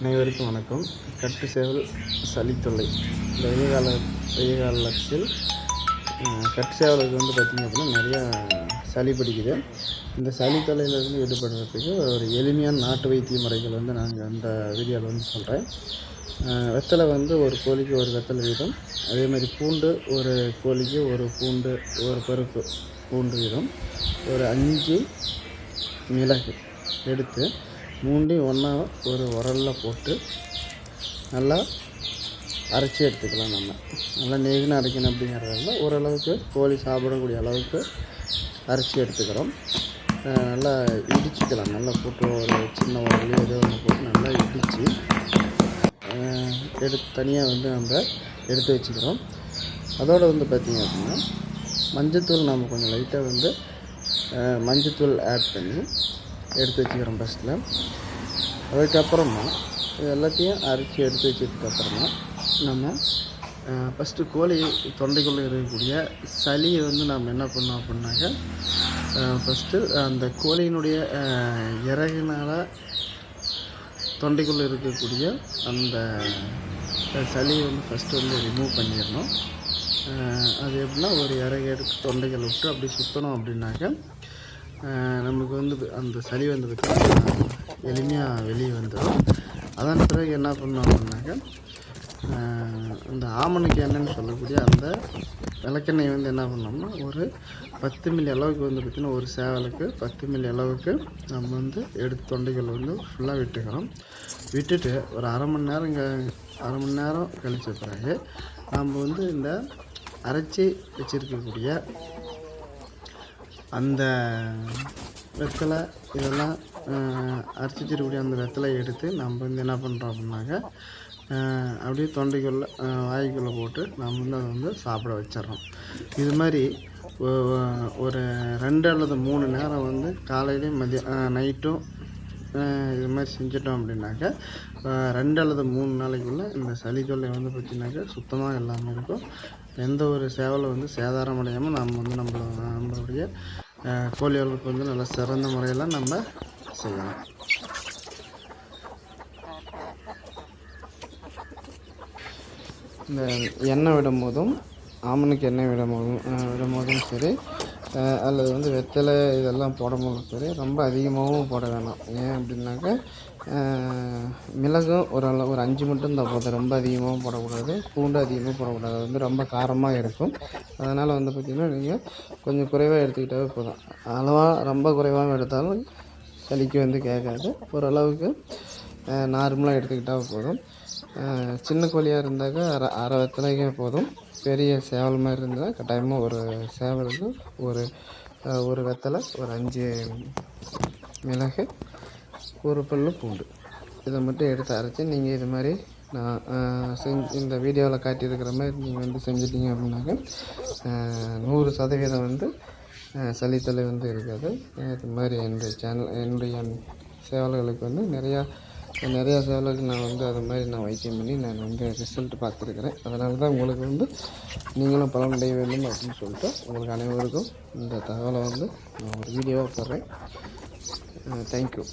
அனைவருக்கும் வணக்கம். கட்டு சேவல் சளித்தொல்லை. இந்த வெய்ய காலத்தில் கட்டு சேவலுக்கு பார்த்திங்க அப்படின்னா நிறையா சளி பிடிக்குது. இந்த சளி தொல்லையிலேருந்து ஈடுபடுறதுக்கு ஒரு எளிமையான நாட்டு வைத்திய முறைகள் நாங்கள் அந்த வீடியோவில் சொல்கிறேன். வெத்தலை ஒரு கோழிக்கு ஒரு வெத்தலை வீதம், அதே மாதிரி பூண்டு ஒரு கோழிக்கு ஒரு பூண்டு, ஒரு பருப்பு பூண்டு வீதம், ஒரு 5 மிளகு எடுத்து மூண்டையும் ஒன்றா ஒரு உரலில் போட்டு நல்லா அரைச்சி எடுத்துக்கலாம். நல்லா நெய்ன்னு அரைக்கணும் அப்படிங்கிறதால ஓரளவுக்கு கோழி சாப்பிடக்கூடிய அளவுக்கு அரைச்சி எடுத்துக்கிறோம். நல்லா இடிச்சிக்கலாம். நல்லா போட்டு ஒரு சின்ன உரலையோ ஏதோ ஒன்று போட்டு நல்லா இடித்து தனியாக நம்ம எடுத்து வச்சுக்கிறோம். அதோடு பார்த்திங்க அப்படின்னா மஞ்சத்தூள் நம்ம கொஞ்சம் லைட்டாக மஞ்சத்தூள் ஆட் பண்ணி எடுத்து வச்சுக்கிறோம் ஃபஸ்ட்டில். அதுக்கப்புறமா இது எல்லாத்தையும் அரைச்சி எடுத்து வச்சதுக்கப்புறமா நம்ம ஃபஸ்ட்டு கோழி தொண்டைக்குள்ளே இருக்கக்கூடிய சளியை நம்ம என்ன பண்ணோம் அப்படின்னாக்கா, ஃபஸ்ட்டு அந்த கோழியினுடைய இறகுனால் தொண்டைக்குள்ளே இருக்கக்கூடிய அந்த சளியை ஃபஸ்ட்டு ரிமூவ் பண்ணிடணும். அது எப்படின்னா ஒரு இறகு எடுத்து தொண்டைகளை விட்டு அப்படி சுற்றணும் அப்படின்னாக்கா நமக்கு அந்த சளி எளிமையாக வெளியே வந்துடும். அதன் பிறகு என்ன பண்ணோம் அப்படின்னாக்கா, இந்த ஆமணுக்கு எண்ணெய்னு சொல்லக்கூடிய அந்த விளக்கெண்ணெய் என்ன பண்ணோம்னா ஒரு 10 மில்லி அளவுக்கு பார்த்திங்கன்னா ஒரு சேவலுக்கு 10 மில்லி அளவுக்கு நம்ம எடுத்து தொண்டைகள் ஃபுல்லாக விட்டுக்கிறோம். விட்டுட்டு ஒரு அரை மணி நேரம் கழிச்ச பிறகு நம்ம இந்த அரைச்சி வச்சுருக்கக்கூடிய அந்த வெத்தலை இதெல்லாம் அரைச்சி வச்சிருக்கக்கூடிய அந்த வெத்தலையை எடுத்து நம்ம என்ன பண்ணுறோம் அப்படின்னாக்கா, அப்படியே தொண்டைக்குள்ளே வாய்க்குள்ளே போட்டு நம்ம அதை சாப்பிட வச்சிட்றோம். இது மாதிரி ஒரு 2 அல்லது 3 நேரம் காலையிலையும் நைட்டும் இது மாதிரி செஞ்சிட்டோம் அப்படின்னாக்கா 2 அல்லது 3 நாளைக்குள்ளே இந்த சளி தொல்லை பார்த்திங்கனாக்கா சுத்தமாக எல்லாமே இருக்கும். எந்த ஒரு சேவலை சேதாரம் அடையாமல் நம்மளுடைய கோழி வளர்ப்பு நல்ல சிறந்த முறையில் நம்ம செய்யலாம். இந்த எண்ணெய் விடும்போதும் ஆமணுக்கு எண்ணெய் விடும்போதும் சரி, அல்லது வெத்தலை இதெல்லாம் போடும்போதும் சரி, ரொம்ப அதிகமாகவும் போட வேணாம். ஏன் அப்படின்னாக்கா, மிளகும் ஒரு 5 மட்டும் தான் போதும். ரொம்ப அதிகமாகவும் போடக்கூடாது, பூண்டு அதிகமாக போடக்கூடாது. அது ரொம்ப காரமாக இருக்கும். அதனால் பார்த்திங்கன்னா நீங்கள் கொஞ்சம் குறைவாக எடுத்துக்கிட்டாவே போதும். அளவாக ரொம்ப குறைவாக எடுத்தாலும் சளிக்கு கேட்காது. ஓரளவுக்கு நார்மலாக எடுத்துக்கிட்டால் போதும். சின்ன கோழியாக இருந்தாக்கா அரை வெத்தலைக்கே போதும். பெரிய சேவல் மாதிரி இருந்தால் கட்டாயமாக ஒரு சேவலுக்கு ஒரு வெத்தலை, ஒரு 5 மிளகு, ஒரு பல்லு பூண்டு இதை மட்டும் எடுத்து அரைச்சி நீங்கள் இது மாதிரி நான் இந்த வீடியோவில் காட்டியிருக்கிற மாதிரி நீங்கள் செஞ்சிட்டிங்க அப்படின்னாக்கா 100% சளித்தொல்லை இருக்காது. இது மாதிரி என்னுடைய சேவல்களுக்கு நிறையா சேவலுக்கு நான் அது மாதிரி நான் வைத்தியம் பண்ணி நான் ரிசல்ட் பார்த்துருக்குறேன். அதனால தான் உங்களுக்கு நீங்களும் பலனடைய வேண்டும் அப்படின்னு சொல்லிட்டு உங்களுக்கு அனைவருக்கும் இந்த தகவலை நான் ஒரு வீடியோவாக போடுறேன். தேங்க்யூ.